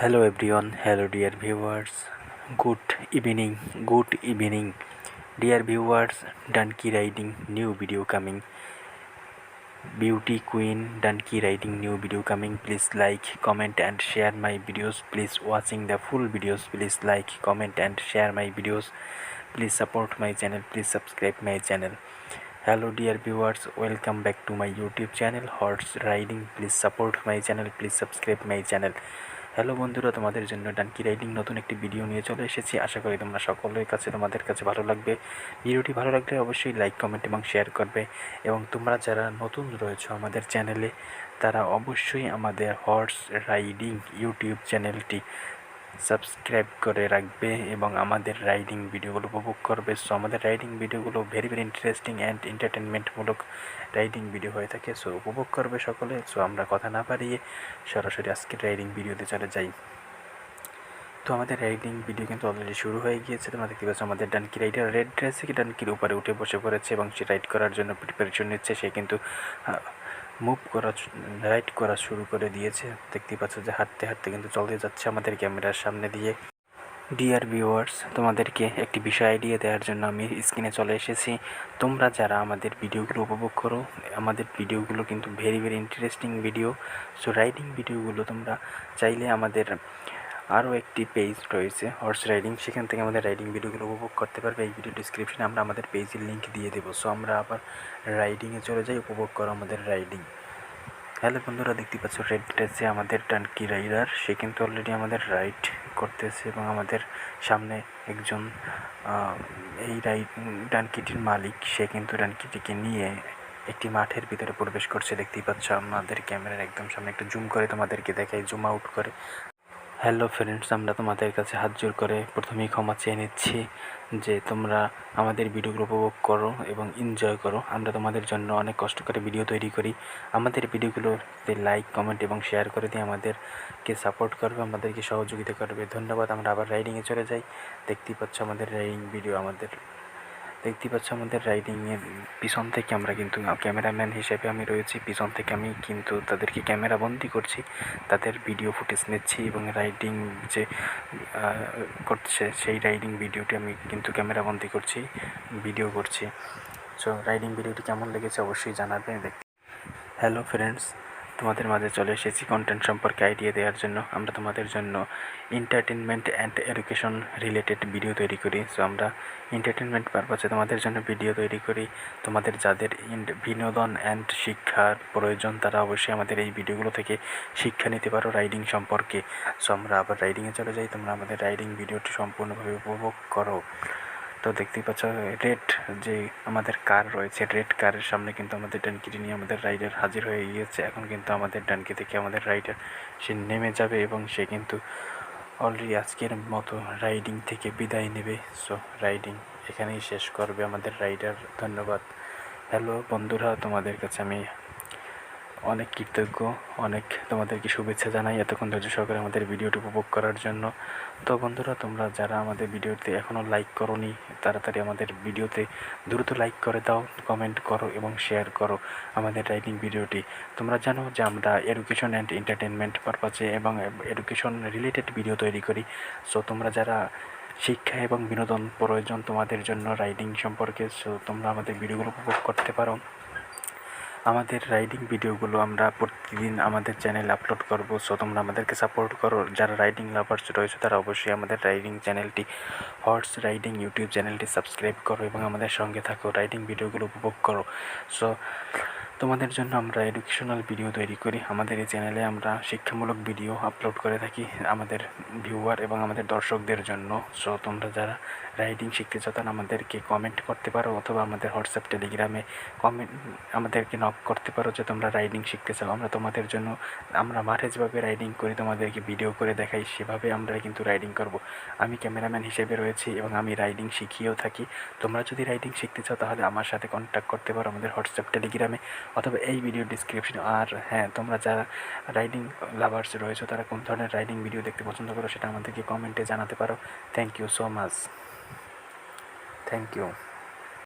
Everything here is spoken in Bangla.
Hello everyone, hello dear viewers. Good evening, dear viewers. Donkey riding new video coming. Beauty queen donkey riding new video coming. Please like, comment and share my videos. Please watching the full videos. Please like, comment and share my videos. Please support my channel. Please subscribe my channel. Hello dear viewers, welcome back to my YouTube channel Horse Riding. Please support my channel. Please subscribe my channel. Hello বন্ধুরা, তোমাদের জন্য ডানকি রাইডিং নতুন একটি ভিডিও নিয়ে চলে এসেছি। আশা করি তোমরা সকলের কাছে তোমাদের কাছে ভালো লাগবে। ভিডিওটি ভালো লাগলে অবশ্যই লাইক, কমেন্ট এবং শেয়ার করবে। এবং তোমরা যারা নতুন রয়েছো আমাদের চ্যানেলে, তারা অবশ্যই আমাদের হর্স রাইডিং ইউটিউব চ্যানেলটি সাবস্ক্রাইব করে রাখবে এবং আমাদের রাইডিং ভিডিওগুলো উপভোগ করবে। সো আমাদের রাইডিং ভিডিওগুলো ভেরি ইন্টারেস্টিং অ্যান্ড এন্টারটেনমেন্টমূলক রাইডিং ভিডিও হয়ে থাকে। সো উপভোগ করবে সকলে। সো আমরা কথা না পারিয়ে সরাসরি আজকের রাইডিং ভিডিওতে চলে যাই। তো আমাদের রাইডিং ভিডিও কিন্তু অলরেডি শুরু হয়ে গিয়েছে। তোমরা দেখতে পাচ্ছ আমাদের ডানকি রাইডার রেড ড্রেসে ডানকির উপরে উঠে বসে পড়েছে এবং সে রাইড করার জন্য প্রিপারেশন নিচ্ছে। সে কিন্তু রাইড করা শুরু করে দিয়েছে। দেখতেই পাচ্ছ যে হাঁটতে হাঁটতে কিন্তু চলতে যাচ্ছে আমাদের ক্যামেরার সামনে দিয়ে। ডিয়ার ভিউয়ার্স, তোমাদেরকে একটি বিষয় আইডিয়া দেওয়ার জন্য আমি স্ক্রিনে চলে এসেছি। তোমরা যারা আমাদের ভিডিওগুলো উপভোগ করো, আমাদের ভিডিওগুলো কিন্তু very interesting video. So riding ভিডিওগুলো তোমরা চাইলে আমাদের আরও একটি পেজ রয়েছে হর্স রাইডিং, সেখান থেকে আমাদের রাইডিং ভিডিওগুলো উপভোগ করতে পারবে। এই ভিডিও ডিসক্রিপশনে আমরা আমাদের পেজের লিঙ্ক দিয়ে দেবো। সো আমরা আবার রাইডিংয়ে চলে যাই, উপভোগ করো আমাদের রাইডিং। হ্যালো বন্ধুরা, দেখতে পাচ্ছ রেড ড্রেসে আমাদের ডানকি রাইডার, সে কিন্তু অলরেডি আমাদের রাইড করতেছে এবং আমাদের সামনে একজন এই ডানকিটির মালিক, সে কিন্তু ডানকিটিকে নিয়ে একটি মাঠের ভিতরে প্রবেশ করছে। দেখতেই পাচ্ছ আমাদের ক্যামেরার একদম সামনে একটু জুম করে তোমাদেরকে দেখাই, জুম আউট করে। হ্যালো ফ্রেন্ডস, আমরা তোমাদের কাছে হাত জোর করে প্রথমেই ক্ষমা চেয়ে নিচ্ছি যে তোমরা আমাদের ভিডিওগুলো উপভোগ করো এবং এনজয় করো। আমরা তোমাদের জন্য অনেক কষ্ট করে ভিডিও তৈরি করি। আমাদের ভিডিওগুলোতে লাইক, কমেন্ট এবং শেয়ার করে দিয়ে আমাদেরকে সাপোর্ট করবে, আমাদেরকে সহযোগিতা করবে। ধন্যবাদ। আমরা আবার রাইডিংয়ে চলে যাই। দেখতেই পাচ্ছ আমাদের রাইডিং ভিডিও, দেখতেই পাচ্ছ আমাদের রাইডিংয়ের পিছন থেকে আমরা কিন্তু ক্যামেরাম্যান হিসেবে আমি রয়েছি। পিছন থেকে আমি কিন্তু তাদেরকে ক্যামেরা বন্দি করছি, তাদের ভিডিও ফুটেজ নিচ্ছি এবং রাইডিং যে করছে সেই রাইডিং ভিডিওটি আমি কিন্তু ক্যামেরা বন্দি করছি, ভিডিও করছি। সো রাইডিং ভিডিওটি কেমন লেগেছে অবশ্যই জানাবে। হ্যালো ফ্রেন্ডস, তোমাদের মাঝে চলে এসেছি কন্টেন্ট সম্পর্কে আইডিয়া দেওয়ার জন্য। আমরা তোমাদের জন্য entertainment and education related video তৈরি করি। সো আমরা এন্টারটেনমেন্ট পারপাসে তোমাদের জন্য ভিডিও তৈরি করি। তোমাদের যাদের বিনোদন অ্যান্ড শিক্ষার প্রয়োজন, তারা অবশ্যই আমাদের এই ভিডিওগুলো থেকে শিক্ষা নিতে পারো রাইডিং সম্পর্কে। সো আমরা আবার রাইডিংয়ে চলে যাই, তোমরা আমাদের রাইডিং ভিডিওটি সম্পূর্ণভাবে উপভোগ করো। তো দেখতেই পাচ্ছ রেড যে আমাদের কার রয়েছে, রেড কারের সামনে কিন্তু আমাদের ডানকিটি নিয়ে আমাদের রাইডার হাজির হয়ে গিয়েছে। এখন কিন্তু আমাদের ডানকি থেকে আমাদের রাইডার সে নেমে যাবে এবং সে কিন্তু অলরেডি আজকের মতো রাইডিং থেকে বিদায় নেবে। সো রাইডিং এখানেই শেষ করবে আমাদের রাইডার। ধন্যবাদ। হ্যালো বন্ধুরা, তোমাদের কাছে আমি অনেক কৃতজ্ঞ, অনেক তোমাদেরকে শুভেচ্ছা জানাই এতক্ষণ ধৈর্য সহকারে আমাদের ভিডিওটি উপভোগ করার জন্য। তো বন্ধুরা, তোমরা যারা আমাদের ভিডিওতে এখনও লাইক করোনি, তাড়াতাড়ি আমাদের ভিডিওতে দ্রুত লাইক করে দাও, কমেন্ট করো এবং শেয়ার করো আমাদের রাইডিং ভিডিওটি। তোমরা জানো যে আমরা এডুকেশন অ্যান্ড এন্টারটেনমেন্ট পারপাসে এবং এডুকেশন রিলেটেড ভিডিও তৈরি করি। সো তোমরা যারা শিক্ষা এবং বিনোদন প্রয়োজন তোমাদের জন্য রাইডিং সম্পর্কে, সো তোমরা আমাদের ভিডিওগুলো উপভোগ করতে পারো। আমাদের রাইডিং ভিডিওগুলো আমরা প্রতিদিন আমাদের চ্যানেলে আপলোড করব। সো তোমরা আমাদেরকে সাপোর্ট করো। যারা রাইডিং লাভার্স রয়েছে তারা অবশ্যই আমাদের রাইডিং চ্যানেলটি হর্স রাইডিং ইউটিউব চ্যানেলটি সাবস্ক্রাইব করো এবং আমাদের সঙ্গে থাকো, রাইডিং ভিডিওগুলো উপভোগ করো। সো তোমাদের জন্য আমরা এডুকেশনাল ভিডিও তৈরি করি। আমাদের এই চ্যানেলে আমরা শিক্ষামূলক ভিডিও আপলোড করে থাকি আমাদের ভিউয়ার এবং আমাদের দর্শকদের জন্য। সো তোমরা যারা রাইডিং শিখতে চাও তারা আমাদেরকে কমেন্ট করতে পারো অথবা আমাদের হোয়াটসঅ্যাপ টেলিগ্রামে আমাদেরকে নক করতে পারো যে তোমরা রাইডিং শিখতে চাও। আমরা তোমাদের জন্য আমরা মাঠে যেভাবে রাইডিং করি তোমাদেরকে ভিডিও করে দেখাই, সেভাবে আমরা কিন্তু রাইডিং করব। আমি ক্যামেরাম্যান হিসেবে রয়েছি এবং আমি রাইডিং শিখিয়েও থাকি। তোমরা যদি রাইডিং শিখতে চাও তাহলে আমার সাথে কন্ট্যাক্ট করতে পারো আমাদের হোয়াটসঅ্যাপ টেলিগ্রামে অথবা এই ভিডিও ডিসক্রিপশনে। আর হ্যাঁ, তোমরা যারা রাইডিং লাভার্স রয়েছে তারা কোন ধরনের রাইডিং ভিডিও দেখতে পছন্দ করো সেটা আমাদেরকে কমেন্টে জানাতে পারো। Thank you so much. Thank you.